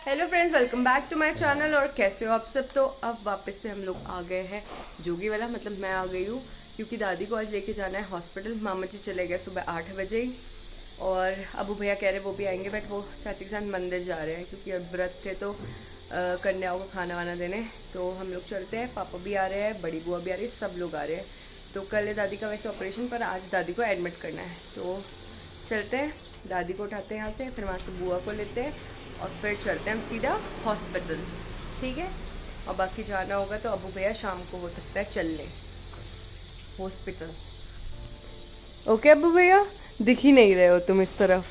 Hello friends, welcome back to my channel. और कैसे हो आप सब। तो अब वापस से हम लोग आ गए हैं जोगी वाला, मतलब मैं आ गई हूँ क्योंकि दादी को आज लेके जाना है हॉस्पिटल। मामा जी चले गए सुबह 8 बजे ही, और अबू भैया कह रहे वो भी आएंगे, बट वो चाची के साथ मंदिर जा रहे हैं क्योंकि अब व्रत थे तो कन्याओं को खाना वाना देने। तो हम लोग चलते हैं, पापा भी आ रहे हैं, बड़ी बुआ भी आ रही है, सब लोग आ रहे हैं। तो कल है दादी का वैसे ऑपरेशन, पर आज दादी को एडमिट करना है। तो चलते हैं, दादी को उठाते हैं यहाँ से, फिर वहाँ से बुआ को लेते हैं और फिर चलते हैं हम सीधा हॉस्पिटल। ठीक है, और बाकी जाना होगा तो अबू भैया शाम को हो सकता है चल ले हॉस्पिटल। ओके अबू भैया, दिख ही नहीं रहे हो तुम इस तरफ।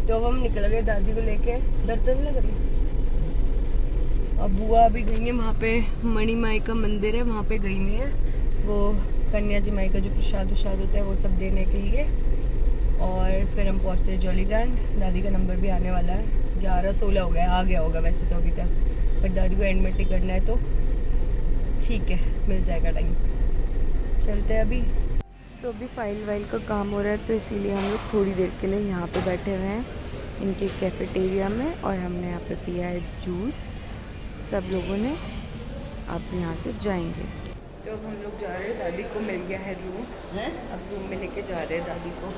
तो अब हम निकल गए दादी को लेके। डर तो नहीं लग रही। अब बुआ भी गई है वहाँ पे, मणि माई का मंदिर है वहाँ पे गई हुई है, वो कन्या जी माई का जो प्रसाद होता है वो सब देने के लिए। और फिर हम पहुँचते हैं जॉली ग्रैंड। दादी का नंबर भी आने वाला है, 11-16 हो गया, आ गया होगा वैसे तो अभी तक, बट दादी को एडमिट ही करना है तो ठीक है, मिल जाएगा टाइम। चलते हैं अभी। तो अभी फाइल वाइल का काम हो रहा है, तो इसीलिए हम लोग थोड़ी देर के लिए यहाँ पे बैठे हुए हैं इनके कैफेटेरिया में, और हमने यहाँ पे पिया है जूस सब लोगों ने। अब यहाँ से जाएंगे। तो अब हम लोग जा रहे हैं, दादी को मिल गया है रूम, अब रूम में लेके जा रहे हैं दादी को।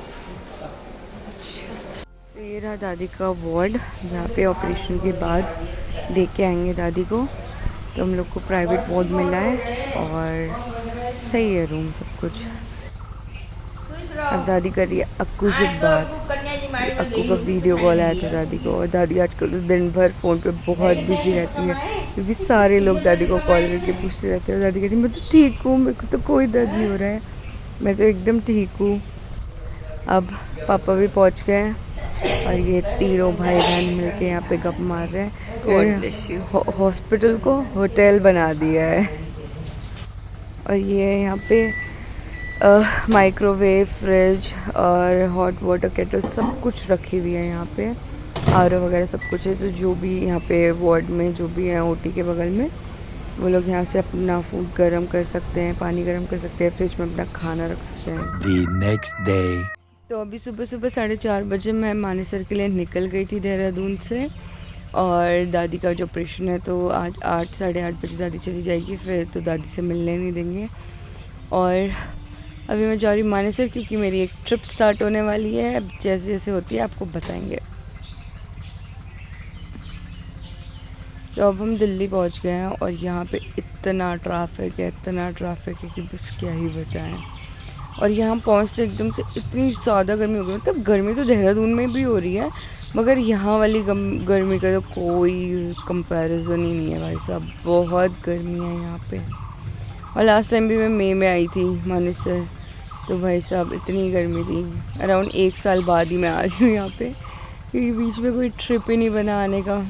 अच्छा, तो ये रहा दादी का वार्ड, जहाँ पे ऑपरेशन के बाद लेके आएंगे दादी को। तो हम लोग को प्राइवेट वार्ड मिला है और सही है रूम सब कुछ। अब दादी कर रही है अक्कू से बात। अक्कू का वीडियो कॉल आया था दादी को, और दादी आजकल तो दिन भर फ़ोन पे बहुत बिजी रहती है क्योंकि सारे लोग दादी को कॉल करके पूछते रहते हैं। दादी कहती है मैं तो ठीक हूँ, मेरे को तो कोई दर्द नहीं हो रहा है, मैं तो एकदम ठीक हूँ। अब पापा भी पहुँच गए हैं और ये तीनों भाई बहन मिलके यहाँ पे गप मार रहे हैं। हॉस्पिटल को होटल बना दिया है। और ये यहाँ पे माइक्रोवेव, फ्रिज और हॉट वाटर केटल सब कुछ रखी हुई है यहाँ पे, आर वगैरह सब कुछ है। तो जो भी यहाँ पे वार्ड में जो भी है ओटी के बगल में, वो लोग यहाँ से अपना फूड गर्म कर सकते हैं, पानी गर्म कर सकते हैं, फ्रिज में अपना खाना रख सकते हैं। The next day. तो अभी सुबह 4:30 बजे मैं मानेसर के लिए निकल गई थी देहरादून से, और दादी का जो ऑपरेशन है तो आज 8-8:30 बजे दादी चली जाएगी, फिर तो दादी से मिलने नहीं देंगे। और अभी मैं जा रही मानेसर क्योंकि मेरी एक ट्रिप स्टार्ट होने वाली है, अब जैसे जैसे होती है आपको बताएंगे। तो अब हम दिल्ली पहुंच गए हैं और यहाँ पे इतना ट्रैफिक है कि बस क्या ही बताएं। और यहाँ पहुँचते एकदम से इतनी ज़्यादा गर्मी हो गई, मतलब गर्मी तो देहरादून में भी हो रही है, मगर यहाँ वाली गर्मी का तो कोई कंपैरिजन ही नहीं है भाई साहब, बहुत गर्मी है यहाँ पे। और लास्ट टाइम भी मैं मई में आई थी मानेसर, तो भाई साहब इतनी गर्मी थी। अराउंड 1 साल बाद ही मैं आ रही हूँ यहाँ पे, क्योंकि बीच में कोई ट्रिप ही नहीं बना आने का।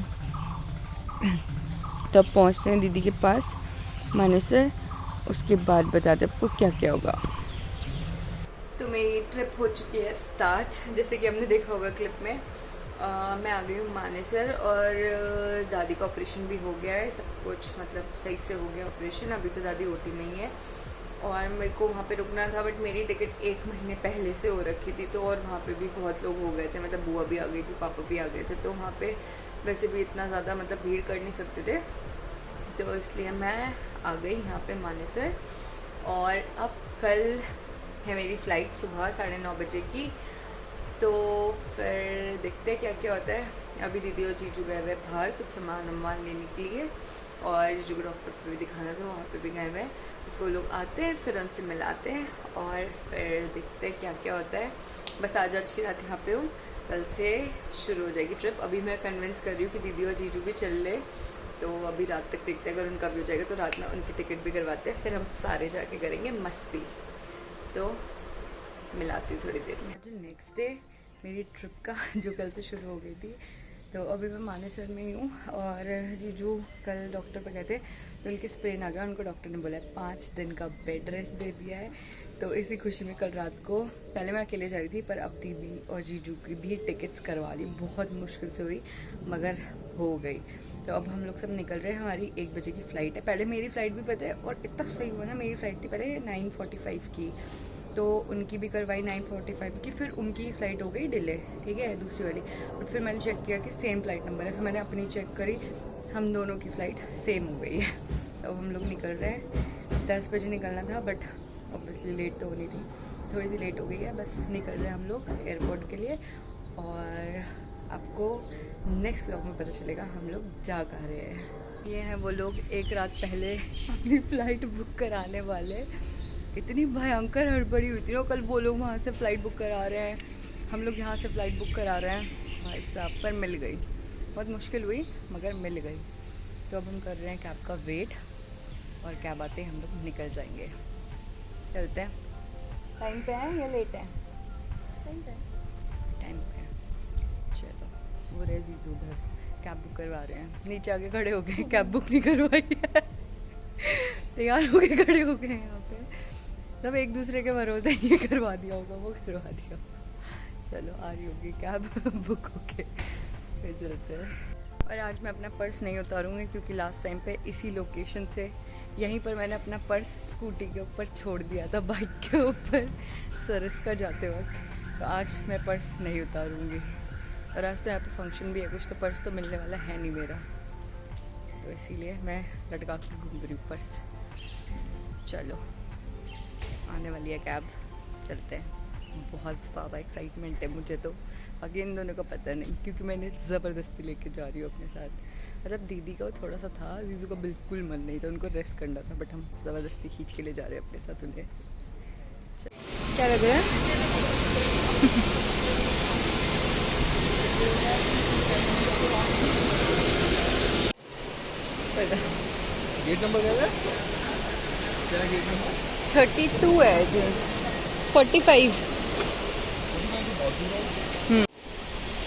तो अब पहुँचते हैं दीदी के पास मानेसर, उसके बाद बताते हैं आपको क्या क्या होगा। तो मेरी ट्रिप हो चुकी है स्टार्ट, जैसे कि हमने देखा होगा क्लिप में। मैं आ गई हूँ मानेसर, और दादी का ऑपरेशन भी हो गया है, सब कुछ मतलब सही से हो गया ऑपरेशन। अभी तो दादी ओटी में ही है, और मेरे को वहाँ पे रुकना था, बट मेरी टिकट 1 महीने पहले से हो रखी थी। तो और वहाँ पे भी बहुत लोग हो गए थे, मतलब बुआ भी आ गई थी, पापा भी आ गए थे, तो वहाँ पे वैसे भी इतना ज़्यादा मतलब भीड़ कर नहीं सकते थे, तो इसलिए मैं आ गई यहाँ पे मानेसर। और अब कल है मेरी फ़्लाइट सुबह 9:30 बजे की, तो फिर देखते हैं क्या क्या होता है। अभी दीदी और जीजू गए हुए बाहर कुछ सामान लेने के लिए, और जीजू को डॉक्टर पे भी दिखाना था, वहाँ पे भी गए हुए हैं। बस वो लोग आते हैं, फिर उनसे मिलाते हैं और फिर देखते हैं क्या क्या होता है। बस आज की रात यहाँ पे हूँ, कल से शुरू हो जाएगी ट्रिप। अभी मैं कन्विंस कर रही हूँ कि दीदी और जीजू भी चल ले, तो अभी रात तक देखते हैं, अगर उनका भी हो जाएगा तो रात में उनकी टिकट भी करवाते हैं, फिर हम सारे जाके करेंगे मस्ती। तो मिलाती हूँ थोड़ी देर में। आज नेक्स्ट डे मेरी ट्रिप का, जो कल से शुरू हो गई थी। तो अभी मैं मानेसर में ही हूँ, और जीजू कल डॉक्टर पे गए थे तो उनके स्प्रेन आ गया, उनको डॉक्टर ने बोला है 5 दिन का बेड रेस्ट दे दिया है। तो इसी खुशी में कल रात को, पहले मैं अकेले जा रही थी, पर अब दीदी और जीजू की भी टिकट्स करवा ली, बहुत मुश्किल से हुई मगर हो गई। तो अब हम लोग सब निकल रहे हैं, हमारी 1 बजे की फ़्लाइट है। पहले मेरी फ़्लाइट भी पता है, और इतना सही हुआ ना, मेरी फ़्लाइट थी पहले 9:45 की, तो उनकी भी करवाई 9:45 की, फिर उनकी फ़्लाइट हो गई डिले, ठीक है, दूसरी वाली। और फिर मैंने चेक किया कि सेम फ़्लाइट नंबर है, फिर मैंने अपनी चेक करी, हम दोनों की फ़्लाइट सेम हो गई है। तो अब हम लोग निकल रहे हैं, 10 बजे निकलना था, बट ऑब्वियसली लेट तो होनी थी, थोड़ी सी लेट हो गई है, बस निकल रहे हैं हम लोग एयरपोर्ट के लिए। और आपको नेक्स्ट व्लॉग में पता चलेगा हम लोग जा कहाँ रहे हैं। ये हैं वो लोग एक रात पहले अपनी फ़्लाइट बुक कराने वाले। इतनी भयंकर हड़बड़ी हुई थी ना कल, वो लोग वहाँ से फ़्लाइट बुक करा रहे हैं, हम लोग यहाँ से फ़्लाइट बुक करा रहे हैं, भाई साहब, पर मिल गई, बहुत मुश्किल हुई मगर मिल गई। तो अब हम कर रहे हैं कैब का वेट, और कैब आते ही हम लोग निकल जाएंगे। चलते हैं। टाइम पे हैं या लेट हैं? टाइम पे। चलो, वो रहे जीजू उधर कैब बुक करवा रहे हैं, नीचे आके खड़े हो गए, कैब बुक नहीं करवाई है। तैयार हो के खड़े हो गए यहाँ पे, सब एक दूसरे के भरोसे ये करवा दिया होगा, वो करवा दिया होगा। चलो, आ रही होगी कैब बुक होके, फिर चलते हैं। और आज मैं अपना पर्स नहीं उतारूँगी क्योंकि लास्ट टाइम पे इसी लोकेशन से यहीं पर मैंने अपना पर्स स्कूटी के ऊपर छोड़ दिया था, बाइक के ऊपर सरस्का जाते वक्त। तो आज मैं पर्स नहीं उतारूँगी, और आज तो यहाँ पे फंक्शन भी है कुछ, तो पर्स तो मिलने वाला है नहीं मेरा, तो इसीलिए मैं लटका के घूम रही हूँ पर्स। चलो, आने वाली है कैब, चलते हैं। बहुत ज़्यादा एक्साइटमेंट है मुझे तो, बाकी इन दोनों को पता नहीं क्योंकि मैंने ज़बरदस्ती लेके जा रही हूँ अपने साथ। मतलब दीदी का थोड़ा सा था, जीजू का बिल्कुल मन नहीं था, उनको रेस्ट करना था, बट हम ज़बरदस्ती खींच के ले जा रहे हैं अपने साथ उन्हें। क्या लग रहा है? गेट नंबर क्या है? क्या गेट नंबर? 32 है जी, 45।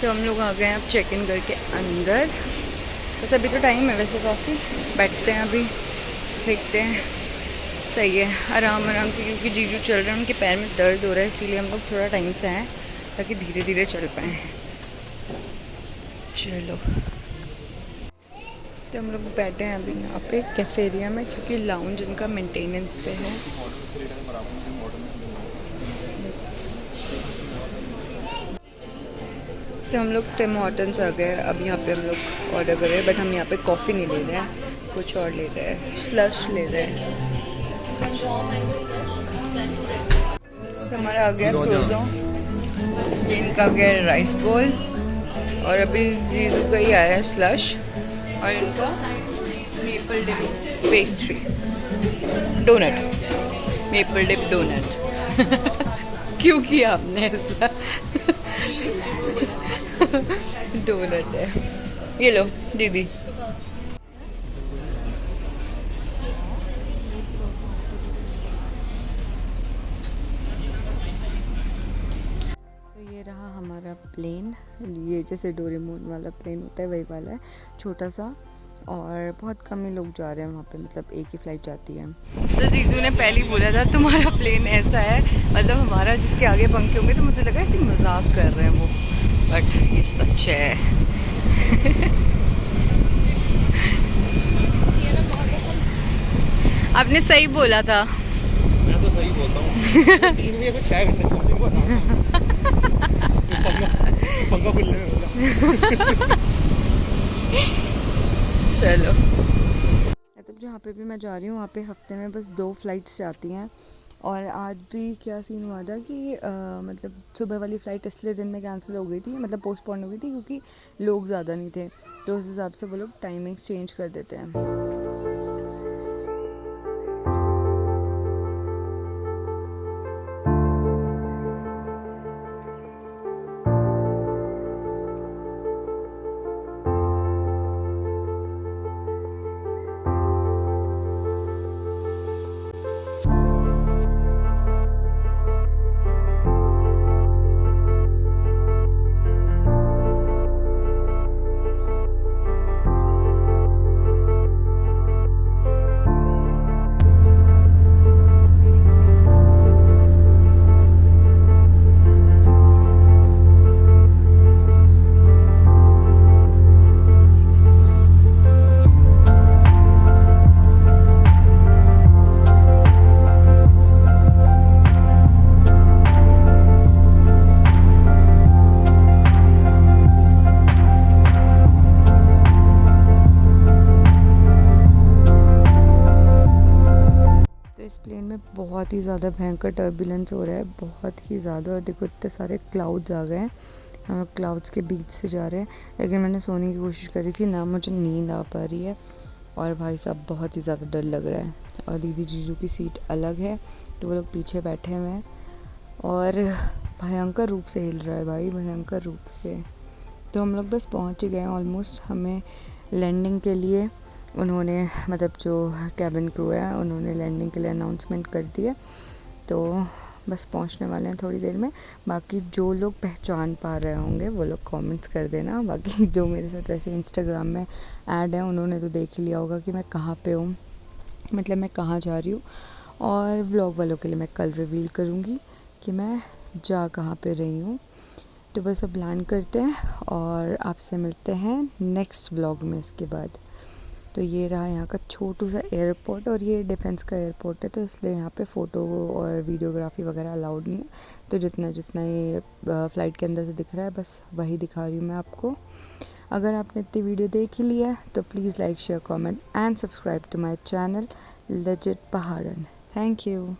तो हम लोग आ गए हैं अब चेक इन करके अंदर। बस अभी तो टाइम है वैसे काफ़ी, बैठते हैं अभी, देखते हैं। सही है, आराम आराम से, क्योंकि जीजू चल रहे हैं, उनके पैर में दर्द हो रहा है, इसीलिए हम लोग थोड़ा टाइम से आए ताकि धीरे धीरे चल पाएँ। चलो, तो हम लोग बैठे हैं अभी यहाँ पे कैफेरिया में, क्योंकि लाउंज इनका मेंटेनेंस पे है। तो हम लोग टिम हॉर्टन्स आ गए, अब यहाँ पे हम लोग ऑर्डर कर रहे हैं, बट हम यहाँ पे कॉफ़ी नहीं ले रहे हैं, कुछ और ले रहे हैं, स्लश ले रहे हैं। तो हमारा आ गया क्रोज़ो, ये इनका आ गया राइस बोल, और अभी जीजू का ही आया है स्लश, और इनका maple dip pastry, donut, maple dip donut. क्यों किया आपने ऐसा? डोनट है, ये लो दीदी। तो ये रहा हमारा प्लेन, ये जैसे डोरेमोन वाला प्लेन होता है वही वाला है, छोटा सा, और बहुत कम ही लोग जा रहे हैं वहाँ पे, मतलब एक ही फ़्लाइट जाती है। तो जीजू ने पहले ही बोला था तुम्हारा प्लेन ऐसा है, मतलब हमारा जिसके आगे पंखे होंगे, तो मुझे लगा ऐसे मजाक कर रहे हैं वो, बट ये सच है। आपने सही बोला था। मैं तो सही बोलता हूँ। 3 बजे से 6 घंटे पंखा खुलने में होगा। चलो, मतलब जहाँ पे भी मैं जा रही हूँ वहाँ पे हफ्ते में बस 2 फ्लाइट्स जाती हैं, और आज भी क्या सीन हुआ था कि मतलब सुबह वाली फ़्लाइट इसलिए दिन में कैंसिल हो गई थी, मतलब पोस्टपोन हो गई थी, क्योंकि लोग ज़्यादा नहीं थे, तो उस हिसाब से वो लोग टाइमिंग्स चेंज कर देते हैं। बहुत ही ज़्यादा भयंकर टर्बुलेंस हो रहा है, बहुत ही ज़्यादा। और देखो इतने सारे क्लाउड्स आ गए हैं, हम लोग क्लाउड्स के बीच से जा रहे हैं। लेकिन मैंने सोने की कोशिश करी थी ना, मुझे नींद आ पा रही है और भाई साहब बहुत ही ज़्यादा डर लग रहा है। और दीदी जीजू की सीट अलग है तो वो लोग पीछे बैठे हुए हैं और भयंकर रूप से हिल रहा है भाई, भयंकर रूप से। तो हम लोग बस पहुंच ही गए हैं ऑलमोस्ट। हमें लैंडिंग के लिए उन्होंने, मतलब जो कैबिन क्रू है उन्होंने लैंडिंग के लिए अनाउंसमेंट कर दिया, तो बस पहुंचने वाले हैं थोड़ी देर में। बाकी जो लोग पहचान पा रहे होंगे वो लोग कमेंट्स कर देना। बाकी जो मेरे साथ वैसे इंस्टाग्राम में ऐड है उन्होंने तो देख ही लिया होगा कि मैं कहाँ पे हूँ, मतलब मैं कहाँ जा रही हूँ। और व्लॉग वालों के लिए मैं कल रिवील करूँगी कि मैं जा कहाँ पे रही हूँ। तो बस अब लैंड करते हैं और आपसे मिलते हैं नेक्स्ट व्लॉग में इसके बाद। तो ये रहा यहाँ का छोटू सा एयरपोर्ट, और ये डिफेंस का एयरपोर्ट है तो इसलिए यहाँ पे फ़ोटो और वीडियोग्राफी वगैरह अलाउड नहीं है। तो जितना जितना ये फ़्लाइट के अंदर से दिख रहा है बस वही दिखा रही हूँ मैं आपको। अगर आपने इतनी वीडियो देख ही लिया तो please like share comment and subscribe to my channel legit Pahadan. Thank you.